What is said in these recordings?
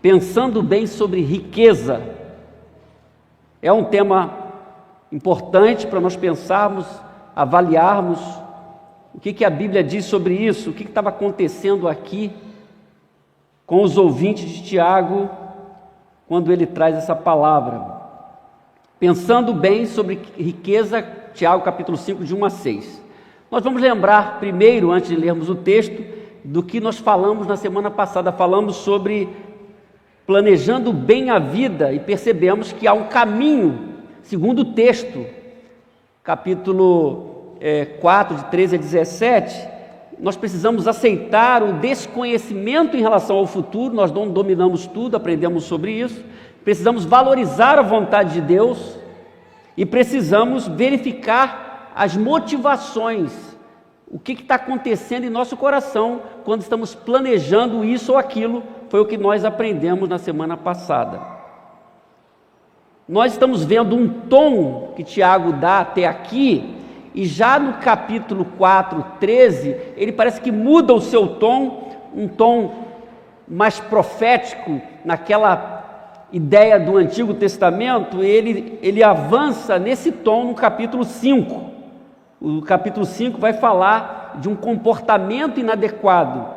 pensando bem sobre riqueza. É um tema importante para nós pensarmos, avaliarmos o que a Bíblia diz sobre isso, o que estava acontecendo aqui com os ouvintes de Tiago, quando ele traz essa palavra. Pensando bem sobre riqueza, Tiago capítulo 5, de 1 a 6. Nós vamos lembrar primeiro, antes de lermos o texto, do que nós falamos na semana passada. Falamos sobre planejando bem a vida e percebemos que há um caminho, segundo o texto, capítulo 4, de 13 a 17, nós precisamos aceitar o desconhecimento em relação ao futuro. Nós não dominamos tudo, aprendemos sobre isso. Precisamos valorizar a vontade de Deus e precisamos verificar as motivações, o que está acontecendo em nosso coração quando estamos planejando isso ou aquilo. Foi o que nós aprendemos na semana passada. Nós estamos vendo um tom que Tiago dá até aqui, e já no capítulo 4, 13, ele parece que muda o seu tom, um tom mais profético, naquela ideia do Antigo Testamento. Ele avança nesse tom no capítulo 5. O capítulo 5 vai falar de um comportamento inadequado.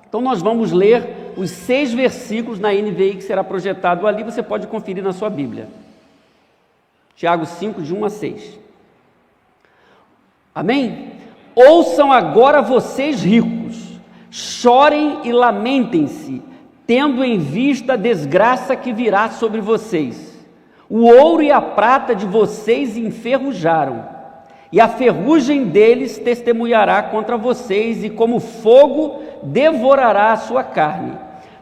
Então nós vamos ler os 6 versículos na NVI que será projetado ali, você pode conferir na sua Bíblia. Tiago 5, de 1 a 6. Amém? Ouçam agora vocês ricos, chorem e lamentem-se, tendo em vista a desgraça que virá sobre vocês. O ouro e a prata de vocês enferrujaram, e a ferrugem deles testemunhará contra vocês, e como fogo devorará a sua carne.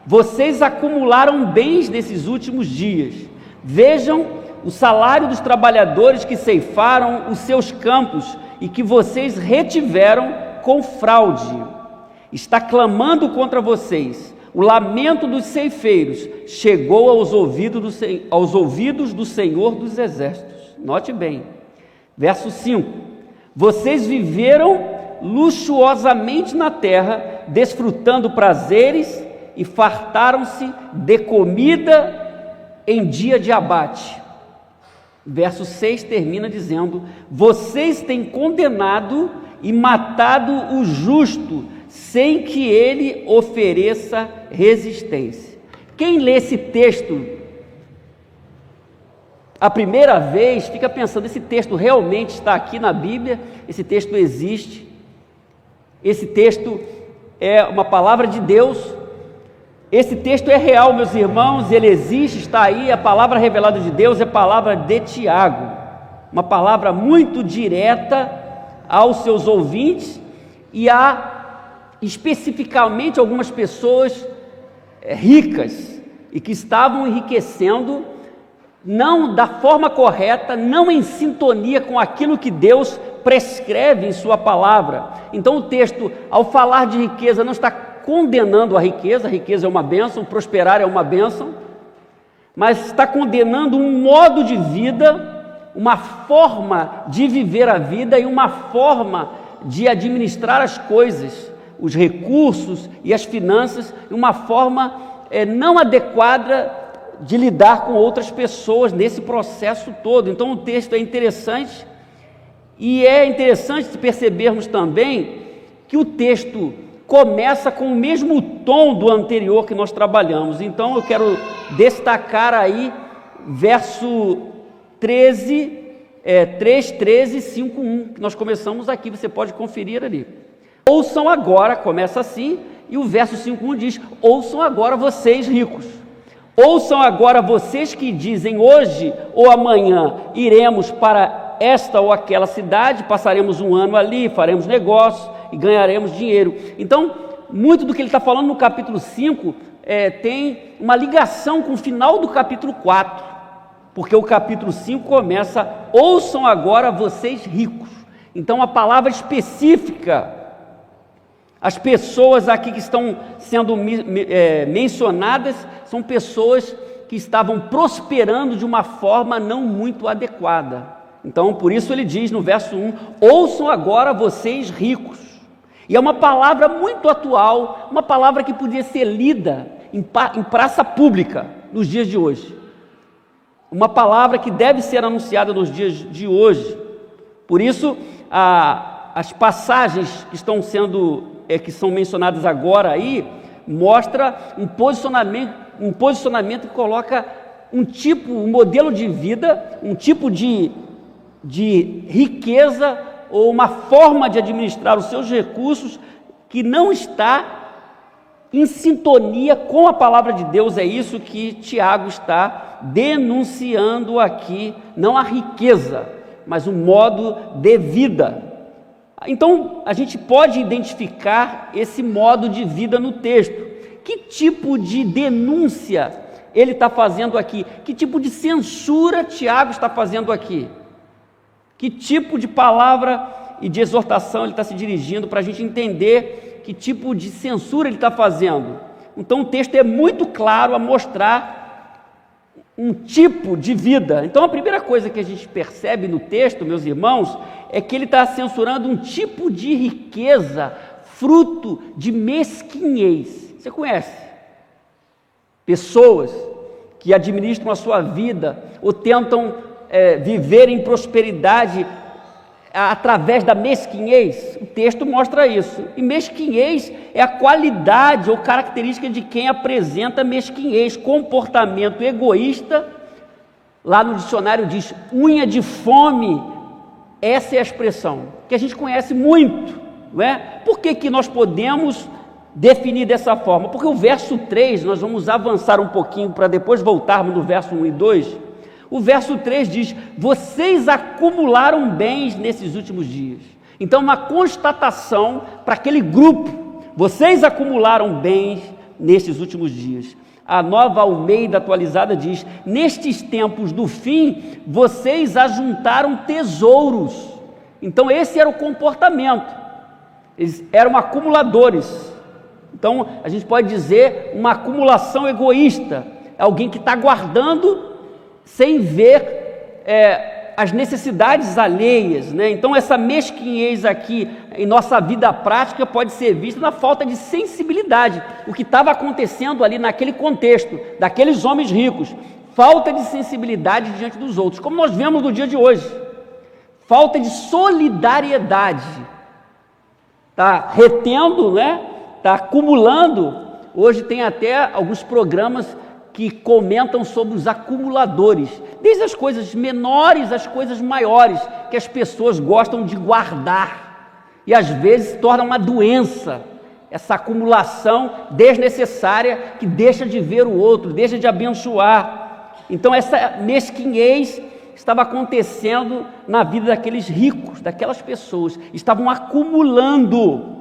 Vocês acumularam bens nesses últimos dias. Vejam o salário dos trabalhadores que ceifaram os seus campos e que vocês retiveram com fraude. Está clamando contra vocês. O lamento dos ceifeiros chegou aos ouvidos do Senhor dos Exércitos. Note bem, verso 5. Vocês viveram luxuosamente na terra, desfrutando prazeres, e fartaram-se de comida em dia de abate. Verso 6 termina dizendo: vocês têm condenado e matado o justo, sem que ele ofereça resistência. Quem lê esse texto a primeira vez fica pensando: esse texto realmente está aqui na Bíblia? Esse texto existe? Esse texto é uma palavra de Deus? Esse texto é real, meus irmãos, ele existe, está aí. A palavra revelada de Deus é a palavra de Tiago, uma palavra muito direta aos seus ouvintes e a especificamente algumas pessoas ricas e que estavam enriquecendo não da forma correta, não em sintonia com aquilo que Deus prescreve em sua palavra. Então o texto, ao falar de riqueza, não está condenando a riqueza é uma bênção, prosperar é uma bênção, mas está condenando um modo de vida, uma forma de viver a vida e uma forma de administrar as coisas, os recursos e as finanças, uma forma não adequada de lidar com outras pessoas nesse processo todo. Então o texto é interessante, e é interessante percebermos também que o texto começa com o mesmo tom do anterior que nós trabalhamos. Então eu quero destacar aí verso 13, 3, 13, 5, 1, que nós começamos aqui, você pode conferir ali. Ouçam agora, começa assim, e o verso 5, 1 diz: ouçam agora vocês ricos, ouçam agora vocês que dizem hoje ou amanhã iremos para esta ou aquela cidade, passaremos um ano ali, faremos negócios e ganharemos dinheiro. Então, muito do que ele está falando no capítulo 5 tem uma ligação com o final do capítulo 4, porque o capítulo 5 começa: ouçam agora vocês ricos. Então a palavra específica, as pessoas aqui que estão sendo mencionadas são pessoas que estavam prosperando de uma forma não muito adequada. Então por isso ele diz no verso 1: ouçam agora vocês ricos. E é uma palavra muito atual, uma palavra que podia ser lida em praça pública nos dias de hoje. Uma palavra que deve ser anunciada nos dias de hoje. Por isso, as passagens que estão que são mencionadas agora aí, mostra um posicionamento que coloca um modelo de vida, um tipo de riqueza ou uma forma de administrar os seus recursos que não está em sintonia com a palavra de Deus. É isso que Tiago está denunciando aqui, não a riqueza, mas o modo de vida. Então, a gente pode identificar esse modo de vida no texto. Que tipo de denúncia ele está fazendo aqui? Que tipo de censura Tiago está fazendo aqui? Que tipo de palavra e de exortação ele está se dirigindo para a gente entender que tipo de censura ele está fazendo? Então, o texto é muito claro a mostrar um tipo de vida. Então, a primeira coisa que a gente percebe no texto, meus irmãos, é que ele está censurando um tipo de riqueza, fruto de mesquinhez. Você conhece pessoas que administram a sua vida ou tentam viver em prosperidade através da mesquinhez? O texto mostra isso. E mesquinhez é a qualidade ou característica de quem apresenta mesquinhez, comportamento egoísta. Lá no dicionário diz unha de fome. Essa é a expressão que a gente conhece muito, não é? Por que nós podemos definir dessa forma? Porque o verso 3, nós vamos avançar um pouquinho para depois voltarmos no verso 1 e 2. O verso 3 diz: vocês acumularam bens nesses últimos dias. Então, uma constatação para aquele grupo: vocês acumularam bens nesses últimos dias. A Nova Almeida Atualizada diz: nestes tempos do fim, vocês ajuntaram tesouros. Então, esse era o comportamento. Eles eram acumuladores. Então, a gente pode dizer uma acumulação egoísta. Alguém que está guardando sem ver as necessidades alheias, né? Então, essa mesquinhez aqui em nossa vida prática pode ser vista na falta de sensibilidade. O que estava acontecendo ali naquele contexto, daqueles homens ricos, falta de sensibilidade diante dos outros, como nós vemos no dia de hoje. Falta de solidariedade. Está retendo, né? Está acumulando. Hoje tem até alguns programas que comentam sobre os acumuladores, desde as coisas menores às coisas maiores, que as pessoas gostam de guardar, e às vezes se torna uma doença, essa acumulação desnecessária, que deixa de ver o outro, deixa de abençoar. Então, essa mesquinhez estava acontecendo na vida daqueles ricos, daquelas pessoas, estavam acumulando.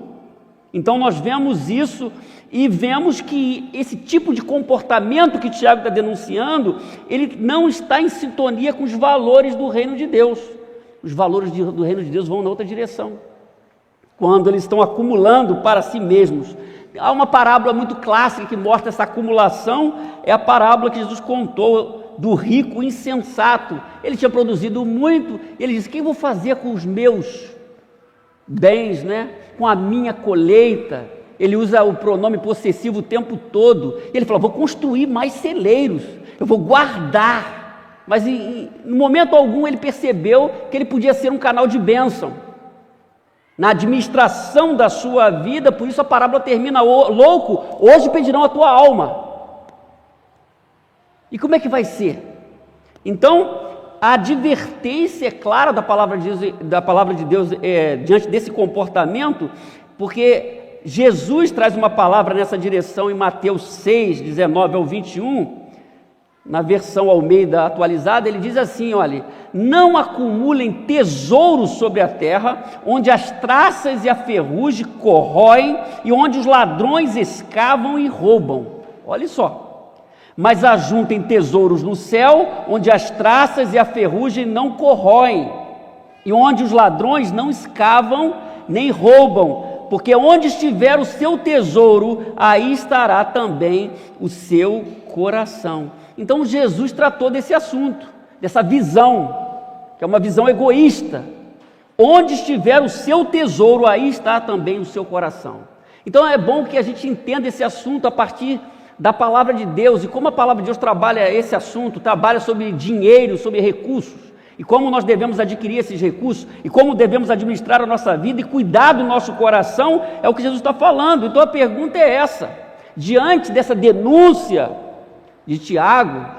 Então, nós vemos isso e vemos que esse tipo de comportamento que Tiago está denunciando, ele não está em sintonia com os valores do reino de Deus. Os valores do reino de Deus vão na outra direção, quando eles estão acumulando para si mesmos. Há uma parábola muito clássica que mostra essa acumulação, é a parábola que Jesus contou do rico insensato. Ele tinha produzido muito, ele disse: o que eu vou fazer com os meus bens, né? Com a minha colheita? Ele usa o pronome possessivo o tempo todo. Ele fala: vou construir mais celeiros, eu vou guardar. Mas em momento algum ele percebeu que ele podia ser um canal de bênção na administração da sua vida. Por isso a parábola termina: louco, hoje pedirão a tua alma. E como é que vai ser? Então, a advertência é clara da palavra de Deus diante desse comportamento, porque Jesus traz uma palavra nessa direção em Mateus 6, 19 ao 21, na versão Almeida Atualizada. Ele diz assim: olha, não acumulem tesouros sobre a terra, onde as traças e a ferrugem corroem e onde os ladrões escavam e roubam. Olha só. Mas ajuntem tesouros no céu, onde as traças e a ferrugem não corroem e onde os ladrões não escavam nem roubam. Porque onde estiver o seu tesouro, aí estará também o seu coração. Então, Jesus tratou desse assunto, dessa visão, que é uma visão egoísta. Onde estiver o seu tesouro, aí está também o seu coração. Então, é bom que a gente entenda esse assunto a partir da palavra de Deus, e como a palavra de Deus trabalha esse assunto, trabalha sobre dinheiro, sobre recursos, e como nós devemos adquirir esses recursos, e como devemos administrar a nossa vida e cuidar do nosso coração, é o que Jesus está falando. Então a pergunta é essa: diante dessa denúncia de Tiago,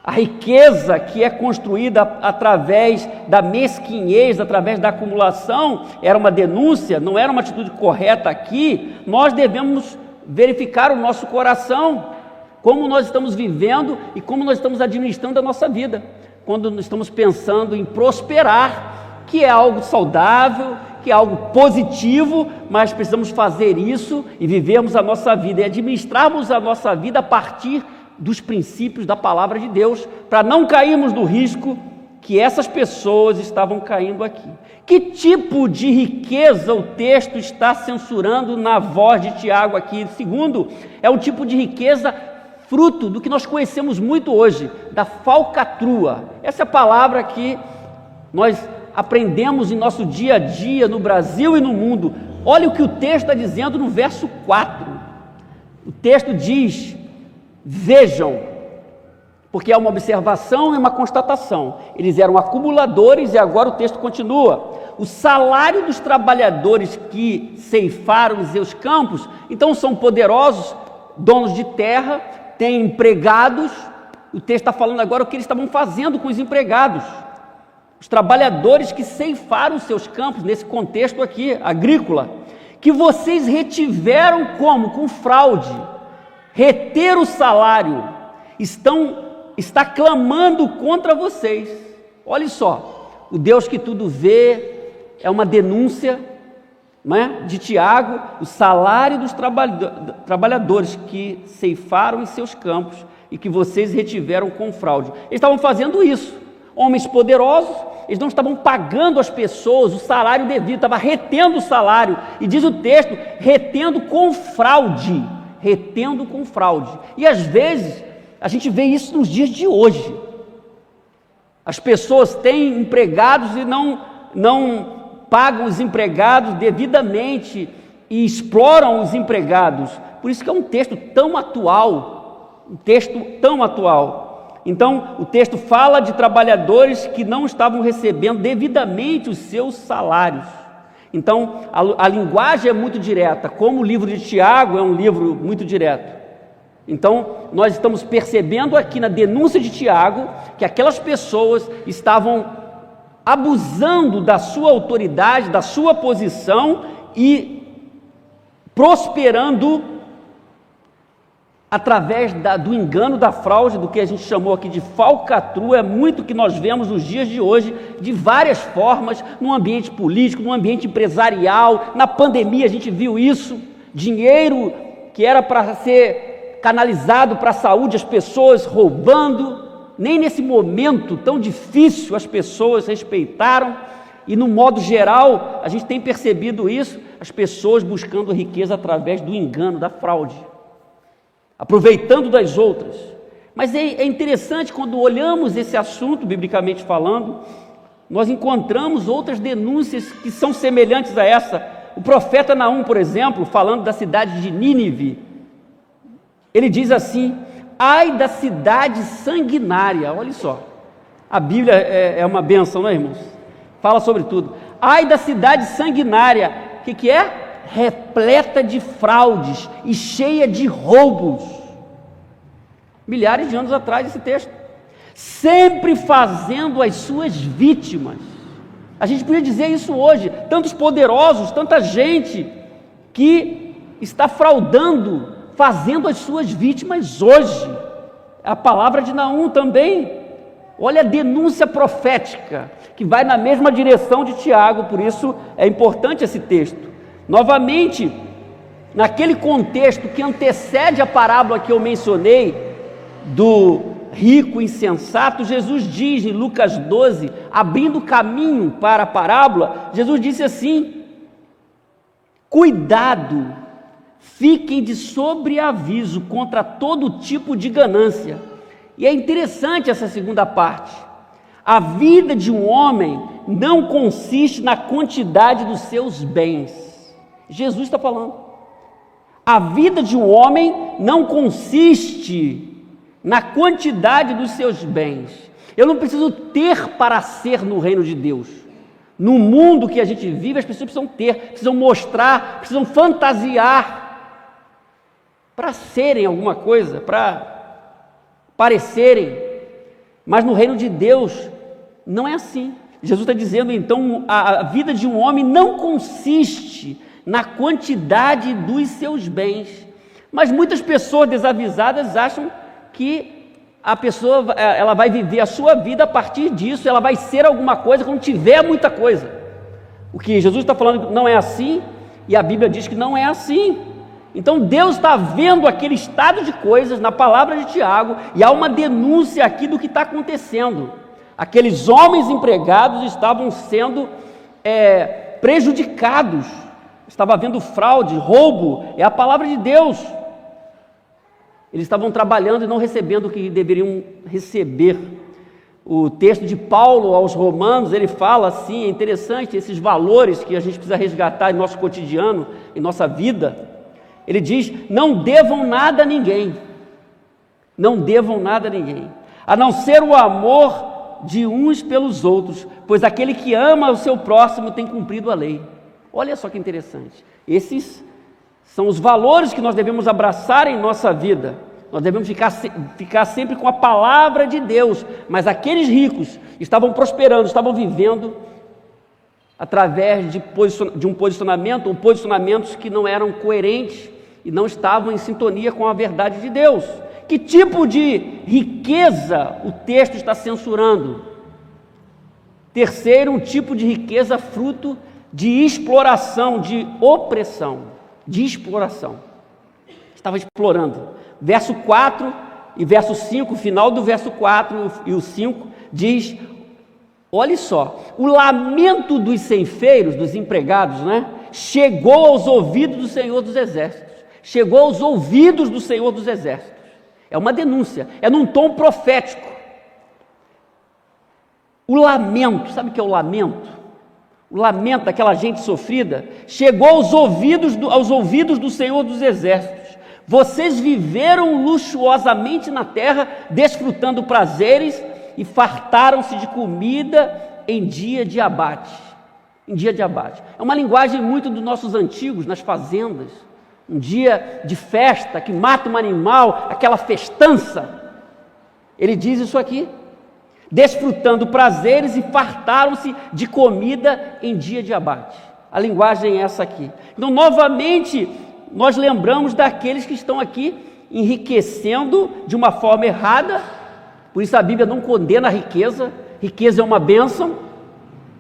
a riqueza que é construída através da mesquinhez, através da acumulação, era uma denúncia, não era uma atitude correta aqui. Nós devemos verificar o nosso coração, como nós estamos vivendo e como nós estamos administrando a nossa vida, quando nós estamos pensando em prosperar, que é algo saudável, que é algo positivo, mas precisamos fazer isso e vivermos a nossa vida e administrarmos a nossa vida a partir dos princípios da palavra de Deus, para não cairmos no risco que essas pessoas estavam caindo aqui. Que tipo de riqueza o texto está censurando na voz de Tiago aqui? Segundo, é um tipo de riqueza fruto do que nós conhecemos muito hoje, da falcatrua. Essa é a palavra que nós aprendemos em nosso dia a dia, no Brasil e no mundo. Olha o que o texto está dizendo no verso 4. O texto diz: vejam, porque é uma observação e uma constatação. Eles eram acumuladores e agora o texto continua. O salário dos trabalhadores que ceifaram os seus campos, então são poderosos, donos de terra, têm empregados. O texto está falando agora o que eles estavam fazendo com os empregados. Os trabalhadores que ceifaram os seus campos, nesse contexto aqui, agrícola, que vocês retiveram como? Com fraude. Reter o salário, está clamando contra vocês. Olha só, o Deus que tudo vê, é uma denúncia, não é, de Tiago, o salário dos trabalhadores que ceifaram em seus campos e que vocês retiveram com fraude. Eles estavam fazendo isso, homens poderosos, eles não estavam pagando às pessoas o salário devido, estavam retendo o salário, e diz o texto, retendo com fraude. Retendo com fraude. E às vezes a gente vê isso nos dias de hoje. As pessoas têm empregados e não pagam os empregados devidamente e exploram os empregados. Por isso que é um texto tão atual, Então o texto fala de trabalhadores que não estavam recebendo devidamente os seus salários. Então, a linguagem é muito direta, como o livro de Tiago é um livro muito direto. Então, nós estamos percebendo aqui na denúncia de Tiago, que aquelas pessoas estavam abusando da sua autoridade, da sua posição e prosperando através do engano, da fraude, do que a gente chamou aqui de falcatrua. É muito que nós vemos nos dias de hoje, de várias formas, no ambiente político, no ambiente empresarial. Na pandemia a gente viu isso, dinheiro que era para ser canalizado para a saúde, as pessoas roubando. Nem nesse momento tão difícil as pessoas respeitaram, e no modo geral a gente tem percebido isso, as pessoas buscando riqueza através do engano, da fraude, aproveitando das outras. Mas é interessante, quando olhamos esse assunto, biblicamente falando, nós encontramos outras denúncias que são semelhantes a essa. O profeta Naum, por exemplo, falando da cidade de Nínive, ele diz assim: ai da cidade sanguinária. Olha só, a Bíblia é uma bênção, não é, irmãos? Fala sobre tudo. Ai da cidade sanguinária, o que é? Repleta de fraudes e cheia de roubos. Milhares de anos atrás esse texto. Sempre fazendo as suas vítimas. A gente podia dizer isso hoje, tantos poderosos, tanta gente que está fraudando, fazendo as suas vítimas hoje. A palavra de Naum também. Olha a denúncia profética, que vai na mesma direção de Tiago, por isso é importante esse texto. Novamente, naquele contexto que antecede a parábola que eu mencionei, do rico insensato, Jesus diz em Lucas 12, abrindo caminho para a parábola, Jesus disse assim: cuidado, fiquem de sobreaviso contra todo tipo de ganância. E é interessante essa segunda parte. A vida de um homem não consiste na quantidade dos seus bens. Jesus está falando. A vida de um homem não consiste na quantidade dos seus bens. Eu não preciso ter para ser no reino de Deus. No mundo que a gente vive, as pessoas precisam ter, precisam mostrar, precisam fantasiar para serem alguma coisa, para parecerem. Mas no reino de Deus não é assim. Jesus está dizendo, então, a vida de um homem não consiste na quantidade dos seus bens. Mas muitas pessoas desavisadas acham que a pessoa ela vai viver a sua vida a partir disso, ela vai ser alguma coisa quando tiver muita coisa. O que Jesus está falando não é assim, e a Bíblia diz que não é assim. Então Deus está vendo aquele estado de coisas na palavra de Tiago, e há uma denúncia aqui do que está acontecendo. Aqueles homens empregados estavam sendo prejudicados, estava havendo fraude, roubo, é a palavra de Deus. Eles estavam trabalhando e não recebendo o que deveriam receber. O texto de Paulo aos Romanos, ele fala assim, é interessante, esses valores que a gente precisa resgatar em nosso cotidiano, em nossa vida. Ele diz, não devam nada a ninguém, não devam nada a ninguém, a não ser o amor de uns pelos outros, pois aquele que ama o seu próximo tem cumprido a lei. Olha só que interessante, esses são os valores que nós devemos abraçar em nossa vida. Nós devemos ficar sempre com a palavra de Deus, mas aqueles ricos estavam prosperando, estavam vivendo através de um posicionamento, ou posicionamentos que não eram coerentes e não estavam em sintonia com a verdade de Deus. Que tipo de riqueza o texto está censurando? Terceiro, um tipo de riqueza fruto de exploração, de opressão, de exploração. Estava explorando. Verso 4 e verso 5, final do verso 4 e o 5, diz, olha só, o lamento dos ceifeiros, dos empregados, né, chegou aos ouvidos do Senhor dos Exércitos. Chegou aos ouvidos do Senhor dos Exércitos. É uma denúncia, é num tom profético. O lamento, sabe o que é o lamento? O lamento daquela gente sofrida chegou aos ouvidos do Senhor dos Exércitos. Vocês viveram luxuosamente na terra, desfrutando prazeres e fartaram-se de comida em dia de abate. Em dia de abate. É uma linguagem muito dos nossos antigos, nas fazendas. Um dia de festa, que mata um animal, aquela festança. Ele diz isso aqui. Desfrutando prazeres e fartaram-se de comida em dia de abate. A linguagem é essa aqui. Então, novamente, nós lembramos daqueles que estão aqui enriquecendo de uma forma errada. Por isso a Bíblia não condena a riqueza. Riqueza é uma bênção.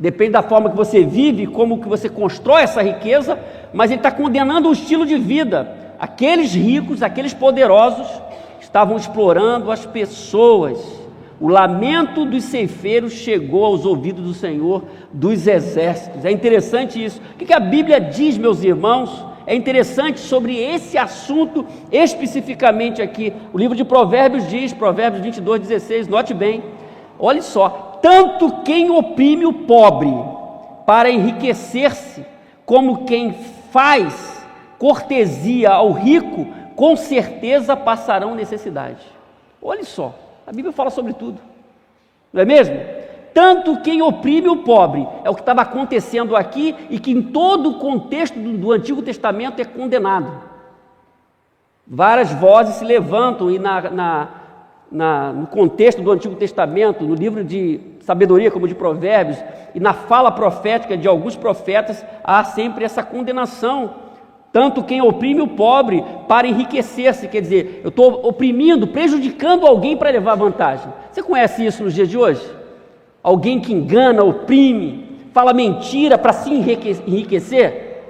Depende da forma que você vive, como que você constrói essa riqueza. Mas ele está condenando o estilo de vida. Aqueles ricos, aqueles poderosos, estavam explorando as pessoas. O lamento dos ceifeiros chegou aos ouvidos do Senhor dos Exércitos. É interessante isso. O que a Bíblia diz, meus irmãos? É interessante sobre esse assunto especificamente aqui. O livro de Provérbios diz, Provérbios 22:16, note bem. Olha só, tanto quem oprime o pobre para enriquecer-se, como quem faz cortesia ao rico, com certeza passarão necessidade. Olha só. A Bíblia fala sobre tudo, não é mesmo? Tanto quem oprime o pobre, é o que estava acontecendo aqui e que em todo o contexto do Antigo Testamento é condenado. Várias vozes se levantam e no contexto do Antigo Testamento, no livro de sabedoria como de Provérbios e na fala profética de alguns profetas, há sempre essa condenação. Tanto quem oprime o pobre para enriquecer-se, quer dizer, eu estou oprimindo, prejudicando alguém para levar vantagem. Você conhece isso nos dias de hoje? Alguém que engana, oprime, fala mentira para se enriquecer?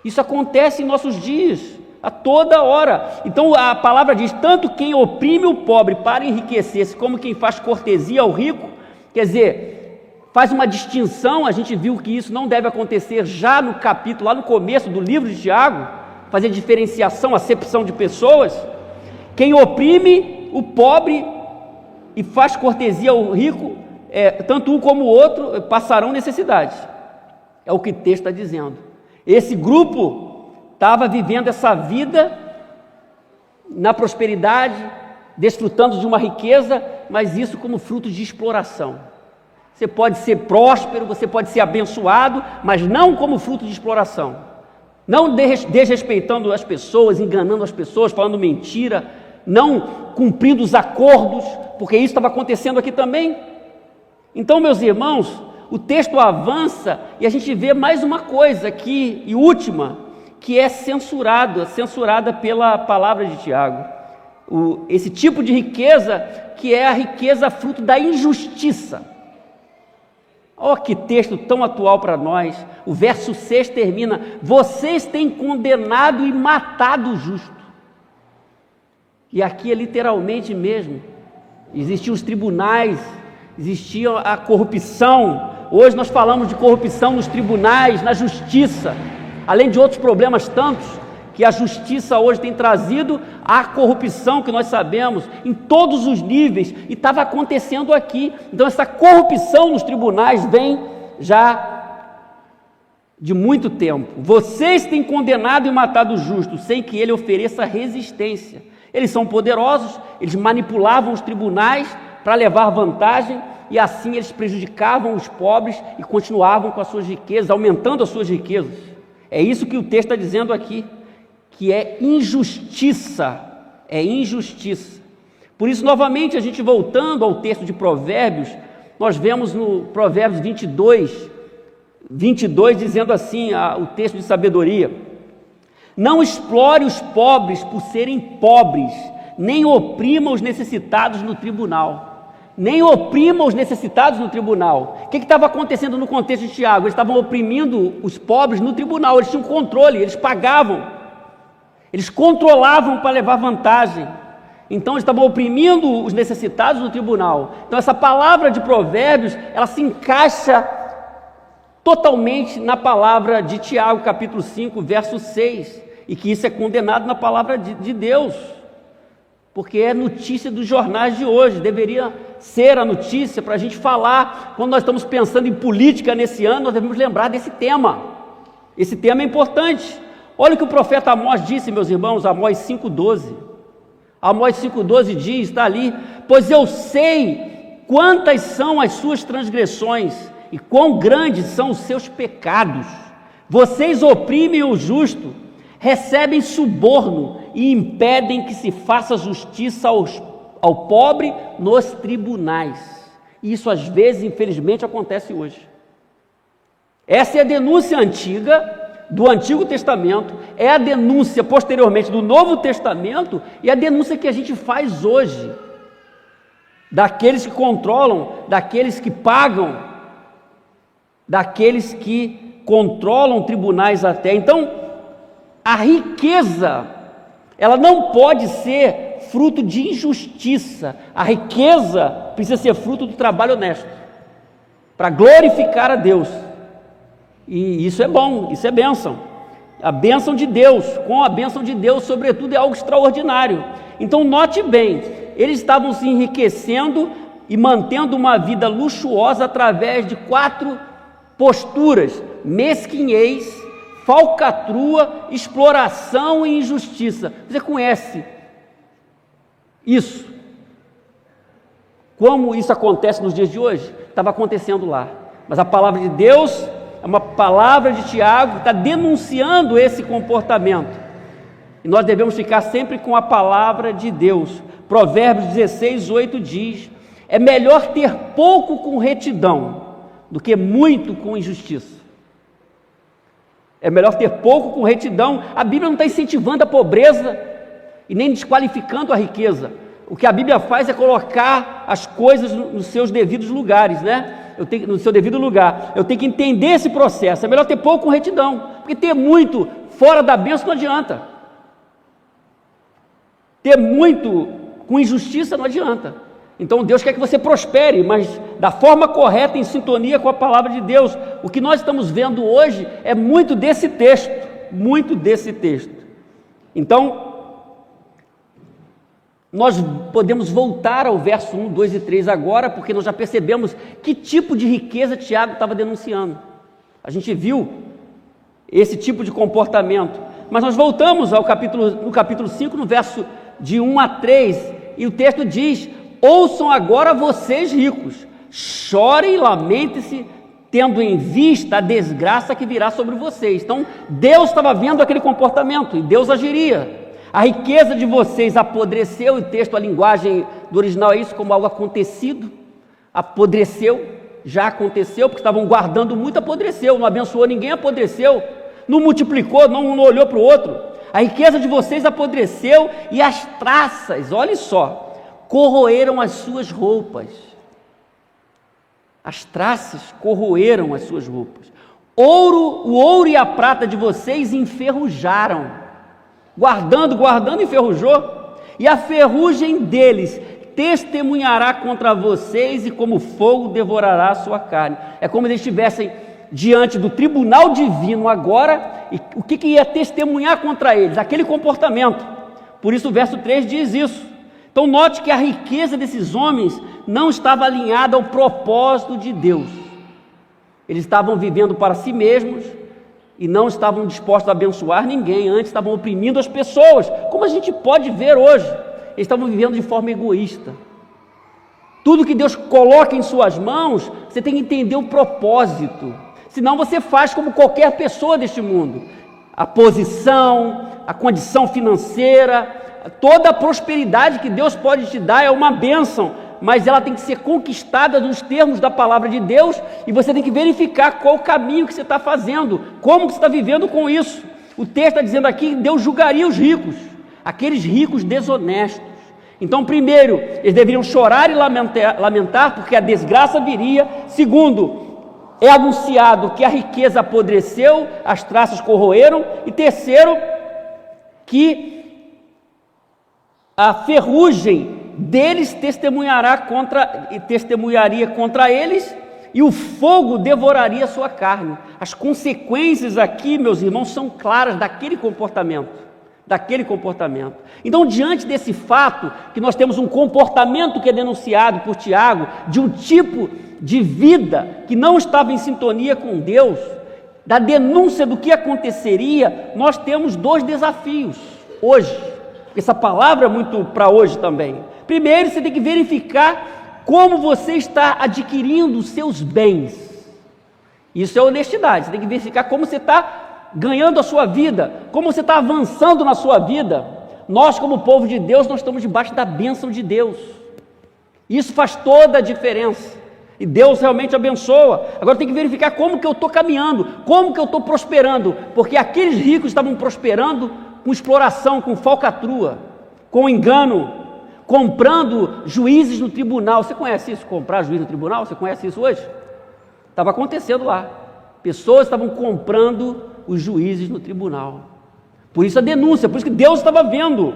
Isso acontece em nossos dias, a toda hora. Então a palavra diz, tanto quem oprime o pobre para enriquecer-se, como quem faz cortesia ao rico, quer dizer, faz uma distinção. A gente viu que isso não deve acontecer já no capítulo, lá no começo do livro de Tiago, fazer diferenciação, acepção de pessoas. Quem oprime o pobre e faz cortesia ao rico, tanto um como o outro passarão necessidade. É o que o texto está dizendo. Esse grupo estava vivendo essa vida na prosperidade, desfrutando de uma riqueza, mas isso como fruto de exploração. Você pode ser próspero, você pode ser abençoado, mas não como fruto de exploração. Não desrespeitando as pessoas, enganando as pessoas, falando mentira, não cumprindo os acordos, porque isso estava acontecendo aqui também. Então, meus irmãos, o texto avança e a gente vê mais uma coisa aqui, e última, que é censurada pela palavra de Tiago. Esse tipo de riqueza, que é a riqueza fruto da injustiça. Oh, que texto tão atual para nós. O verso 6 termina: vocês têm condenado e matado o justo. E aqui é literalmente mesmo. Existiam os tribunais, existia a corrupção. Hoje nós falamos de corrupção nos tribunais, na justiça, além de outros problemas tantos que a justiça hoje tem trazido, a corrupção que nós sabemos em todos os níveis, e estava acontecendo aqui. Então essa corrupção nos tribunais vem já de muito tempo. Vocês têm condenado e matado o justo, sem que ele ofereça resistência. Eles são poderosos, eles manipulavam os tribunais para levar vantagem, e assim eles prejudicavam os pobres e continuavam com as suas riquezas, aumentando as suas riquezas. É isso que o texto está dizendo aqui, que é injustiça, Por isso, novamente, a gente voltando ao texto de Provérbios, nós vemos no Provérbios 22, dizendo assim, o texto de sabedoria: não explore os pobres por serem pobres, nem oprima os necessitados no tribunal. O que estava acontecendo no contexto de Tiago? Eles estavam oprimindo os pobres no tribunal, eles tinham controle, eles pagavam, eles controlavam para levar vantagem. Então eles estavam oprimindo os necessitados no tribunal. Então essa palavra de Provérbios, ela se encaixa totalmente na palavra de Tiago, capítulo 5, verso 6, e que isso é condenado na palavra de Deus, porque é notícia dos jornais de hoje, deveria ser a notícia para a gente falar. Quando nós estamos pensando em política nesse ano, nós devemos lembrar desse tema. Esse tema é importante. Olha o que o profeta Amós disse, meus irmãos, Amós 5,12. Amós 5,12 diz, está ali: pois eu sei quantas são as suas transgressões e quão grandes são os seus pecados. Vocês oprimem o justo, recebem suborno e impedem que se faça justiça ao pobre nos tribunais. E isso às vezes, infelizmente, acontece hoje. Essa é a denúncia antiga do Antigo Testamento, é a denúncia posteriormente do Novo Testamento, e a denúncia que a gente faz hoje, daqueles que controlam, daqueles que pagam, daqueles que controlam tribunais até. Então, a riqueza, ela não pode ser fruto de injustiça. A riqueza precisa ser fruto do trabalho honesto, para glorificar a Deus. E isso é bom, isso é bênção. A bênção de Deus, com a bênção de Deus, sobretudo, é algo extraordinário. Então note bem, eles estavam se enriquecendo e mantendo uma vida luxuosa através de 4 posturas: mesquinhez, falcatrua, exploração e injustiça. Você conhece isso? Como isso acontece nos dias de hoje? Estava acontecendo lá. Mas a palavra de Deus é uma palavra de Tiago que está denunciando esse comportamento. E nós devemos ficar sempre com a palavra de Deus. Provérbios 16:8 diz: é melhor ter pouco com retidão do que muito com injustiça. É melhor ter pouco com retidão. A Bíblia não está incentivando a pobreza e nem desqualificando a riqueza. O que a Bíblia faz é colocar as coisas nos seus devidos lugares, né? No seu devido lugar. Eu tenho que entender esse processo. É melhor ter pouco com retidão, porque ter muito fora da bênção não adianta. Ter muito com injustiça não adianta. Então Deus quer que você prospere, mas da forma correta, em sintonia com a palavra de Deus. O que nós estamos vendo hoje é muito desse texto, Então, nós podemos voltar ao verso 1, 2 e 3 agora, porque nós já percebemos que tipo de riqueza Tiago estava denunciando. A gente viu esse tipo de comportamento. Mas nós voltamos no capítulo 5, no verso de 1 a 3, e o texto diz: ouçam agora vocês ricos, chorem e lamentem-se, tendo em vista a desgraça que virá sobre vocês. Então, Deus estava vendo aquele comportamento, e Deus agiria. A riqueza de vocês apodreceu, e o texto, a linguagem do original é isso, como algo acontecido, apodreceu, já aconteceu, porque estavam guardando muito, apodreceu, não abençoou ninguém, apodreceu, não multiplicou, não olhou para o outro. A riqueza de vocês apodreceu, e as traças, olhe só, corroeram as suas roupas. As traças corroeram as suas roupas. O ouro e a prata de vocês enferrujaram. Guardando, enferrujou. E a ferrugem deles testemunhará contra vocês, e como fogo devorará a sua carne. É como se eles estivessem diante do tribunal divino agora, e o que ia testemunhar contra eles? Aquele comportamento. Por isso o verso 3 diz isso. Então note que a riqueza desses homens não estava alinhada ao propósito de Deus. Eles estavam vivendo para si mesmos e não estavam dispostos a abençoar ninguém, antes estavam oprimindo as pessoas, como a gente pode ver hoje. Eles estavam vivendo de forma egoísta. Tudo que Deus coloca em suas mãos, você tem que entender o propósito, senão você faz como qualquer pessoa deste mundo. A posição, a condição financeira, toda a prosperidade que Deus pode te dar é uma bênção, mas ela tem que ser conquistada nos termos da palavra de Deus, e você tem que verificar qual o caminho que você está fazendo, como que você está vivendo com isso. O texto está dizendo aqui que Deus julgaria os ricos, aqueles ricos desonestos. Então, primeiro, eles deveriam chorar e lamentar, porque a desgraça viria. Segundo, é anunciado que a riqueza apodreceu, as traças corroeram. E terceiro, que a ferrugem deles testemunharia contra eles, e o fogo devoraria a sua carne. As consequências aqui, meus irmãos, são claras daquele comportamento. Então, diante desse fato, que nós temos um comportamento que é denunciado por Tiago, de um tipo de vida que não estava em sintonia com Deus, da denúncia do que aconteceria, nós temos dois desafios hoje. Essa palavra é muito para hoje também. Primeiro, você tem que verificar como você está adquirindo os seus bens. Isso é honestidade. Você tem que verificar como você está ganhando a sua vida, como você está avançando na sua vida. Nós, como povo de Deus, nós estamos debaixo da bênção de Deus. Isso faz toda a diferença. E Deus realmente abençoa. Agora tem que verificar como que eu estou caminhando, como que eu estou prosperando, porque aqueles ricos estavam prosperando com exploração, com falcatrua, com engano, comprando juízes no tribunal. Você conhece isso, comprar juiz no tribunal? Você conhece isso hoje? Estava acontecendo lá. Pessoas estavam comprando os juízes no tribunal. Por isso a denúncia, por isso que Deus estava vendo.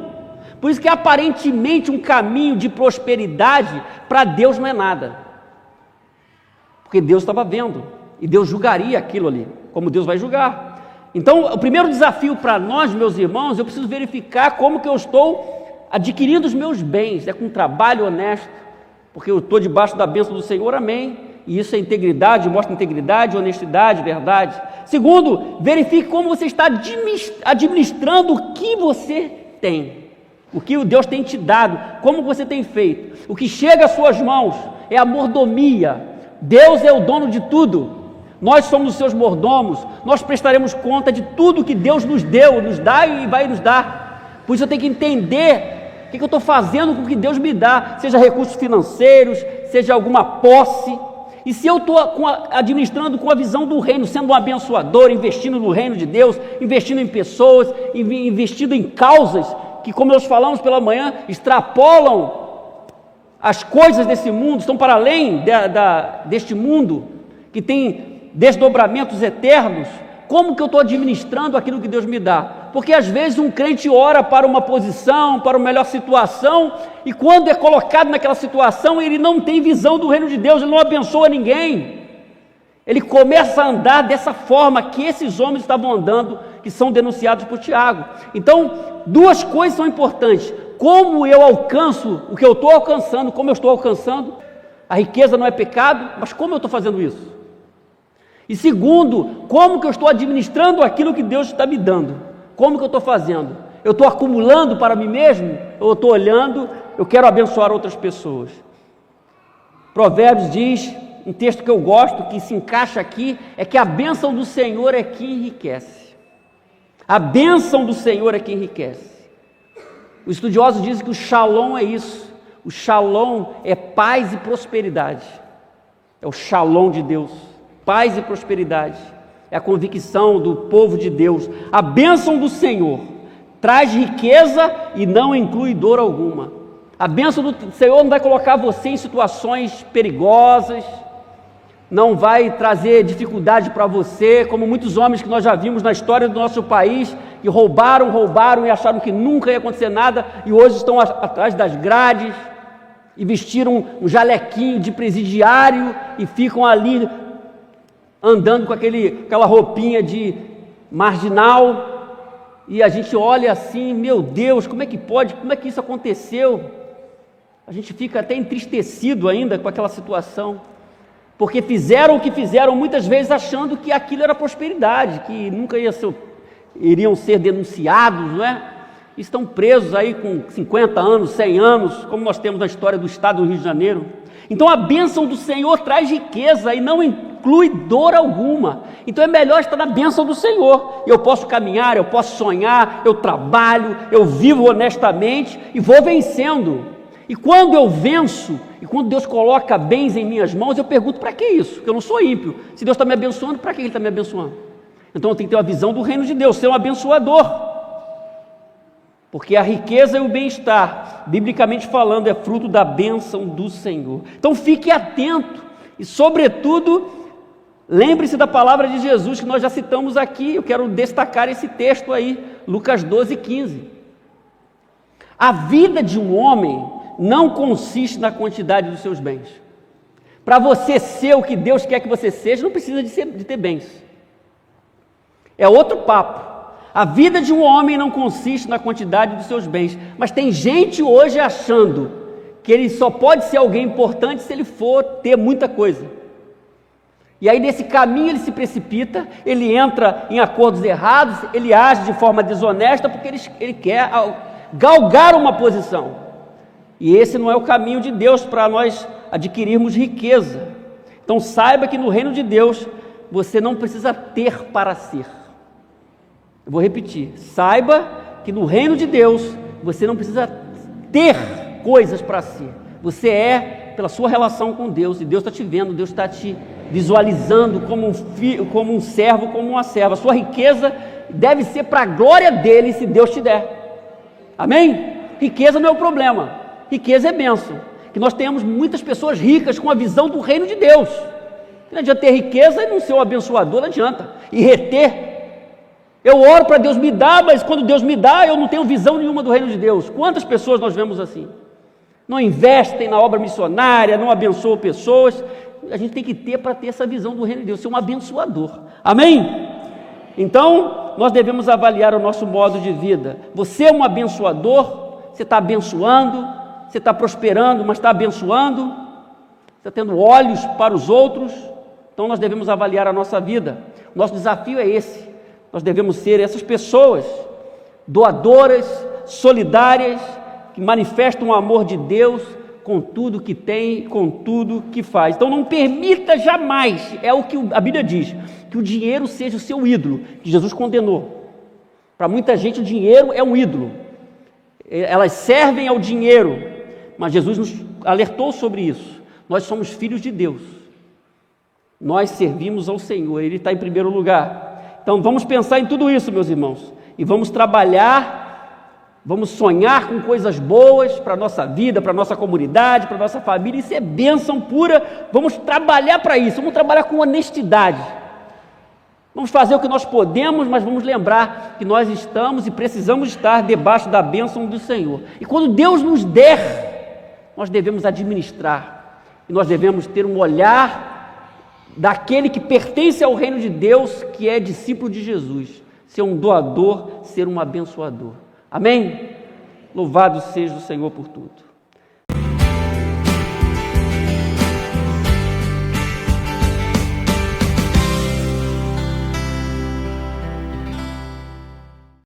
Por isso que aparentemente um caminho de prosperidade para Deus não é nada. Porque Deus estava vendo, e Deus julgaria aquilo ali, como Deus vai julgar. Então, o primeiro desafio para nós, meus irmãos, eu preciso verificar como que eu estou adquirindo os meus bens, com um trabalho honesto, porque eu estou debaixo da bênção do Senhor, amém, e isso é integridade, mostra integridade, honestidade, verdade. Segundo, verifique como você está administrando o que você tem, o que Deus tem te dado, como você tem feito. O que chega às suas mãos é a mordomia. Deus é o dono de tudo. Nós somos os seus mordomos, nós prestaremos conta de tudo que Deus nos deu, nos dá e vai nos dar. Por isso eu tenho que entender o que eu estou fazendo com o que Deus me dá, seja recursos financeiros, seja alguma posse. E se eu estou administrando com a visão do reino, sendo um abençoador, investindo no reino de Deus, investindo em pessoas, investindo em causas que, como nós falamos pela manhã, extrapolam as coisas desse mundo, estão para além deste mundo, que tem desdobramentos eternos. Como que eu estou administrando aquilo que Deus me dá? Porque às vezes um crente ora para uma posição, para uma melhor situação, e quando é colocado naquela situação, ele não tem visão do reino de Deus, ele não abençoa ninguém. Ele começa a andar dessa forma que esses homens estavam andando, que são denunciados por Tiago. Então, duas coisas são importantes: como eu alcanço o que eu estou alcançando, como eu estou alcançando. A riqueza não é pecado, mas como eu estou fazendo isso? E segundo, como que eu estou administrando aquilo que Deus está me dando? Como que eu estou fazendo? Eu estou acumulando para mim mesmo? eu estou olhando, eu quero abençoar outras pessoas. Provérbios diz, um texto que eu gosto, que se encaixa aqui, é que a bênção do Senhor é que enriquece. A bênção do Senhor é que enriquece. Os estudiosos dizem que o shalom é isso. O shalom é paz e prosperidade. É o shalom de Deus. Paz e prosperidade. É a convicção do povo de Deus. A bênção do Senhor traz riqueza e não inclui dor alguma. A bênção do Senhor não vai colocar você em situações perigosas, não vai trazer dificuldade para você, como muitos homens que nós já vimos na história do nosso país, que roubaram e acharam que nunca ia acontecer nada, e hoje estão atrás das grades, e vestiram um jalequinho de presidiário, e ficam ali andando com aquela roupinha de marginal, e a gente olha assim, meu Deus, como é que pode, como é que isso aconteceu? A gente fica até entristecido ainda com aquela situação, porque fizeram o que fizeram muitas vezes achando que aquilo era prosperidade, que nunca iriam ser denunciados, não é? Estão presos aí com 50 anos, 100 anos, como nós temos na história do estado do Rio de Janeiro. Então a bênção do Senhor traz riqueza e não inclui dor alguma. Então é melhor estar na bênção do Senhor. Eu posso caminhar, eu posso sonhar, eu trabalho, eu vivo honestamente e vou vencendo. E quando eu venço, e quando Deus coloca bens em minhas mãos, eu pergunto, para que isso? Porque eu não sou ímpio. Se Deus está me abençoando, para que Ele está me abençoando? Então eu tenho que ter uma visão do reino de Deus, ser um abençoador. Porque a riqueza e o bem-estar, biblicamente falando, é fruto da bênção do Senhor. Então fique atento e, sobretudo, lembre-se da palavra de Jesus que nós já citamos aqui. Eu quero destacar esse texto aí, Lucas 12:15. A vida de um homem não consiste na quantidade dos seus bens. Para você ser o que Deus quer que você seja, não precisa de ter bens. É outro papo. A vida de um homem não consiste na quantidade dos seus bens, mas tem gente hoje achando que ele só pode ser alguém importante se ele for ter muita coisa. E aí nesse caminho ele se precipita, ele entra em acordos errados, ele age de forma desonesta porque ele quer galgar uma posição. E esse não é o caminho de Deus para nós adquirirmos riqueza. Então saiba que no reino de Deus você não precisa ter para ser. Eu vou repetir, saiba que no reino de Deus você não precisa ter coisas para si, você é pela sua relação com Deus, e Deus está te vendo, Deus está te visualizando como um filho, como um servo, como uma serva. A sua riqueza deve ser para a glória dele, se Deus te der, amém? Riqueza não é o problema, riqueza é bênção, que nós tenhamos muitas pessoas ricas com a visão do reino de Deus. Não adianta ter riqueza e não ser um abençoador, não adianta, e reter. Eu oro para Deus me dar, mas quando Deus me dá, eu não tenho visão nenhuma do reino de Deus. Quantas pessoas nós vemos assim? Não investem na obra missionária, não abençoam pessoas. A gente tem que ter para ter essa visão do reino de Deus, ser um abençoador. Amém? Então, nós devemos avaliar o nosso modo de vida. Você é um abençoador? Você está abençoando? Você está prosperando, mas está abençoando? Está tendo olhos para os outros? Então, nós devemos avaliar a nossa vida. O nosso desafio é esse. Nós devemos ser essas pessoas doadoras, solidárias, que manifestam o amor de Deus com tudo que tem, com tudo que faz. Então não permita jamais, é o que a Bíblia diz, que o dinheiro seja o seu ídolo, que Jesus condenou. Para muita gente o dinheiro é um ídolo, elas servem ao dinheiro, mas Jesus nos alertou sobre isso. Nós somos filhos de Deus, nós servimos ao Senhor, Ele está em primeiro lugar. Então vamos pensar em tudo isso, meus irmãos, e vamos trabalhar, vamos sonhar com coisas boas para a nossa vida, para a nossa comunidade, para a nossa família. Isso é bênção pura. Vamos trabalhar para isso, vamos trabalhar com honestidade, vamos fazer o que nós podemos, mas vamos lembrar que nós estamos e precisamos estar debaixo da bênção do Senhor, e quando Deus nos der, nós devemos administrar, e nós devemos ter um olhar daquele que pertence ao reino de Deus, que é discípulo de Jesus, ser um doador, ser um abençoador. Amém? Louvado seja o Senhor por tudo.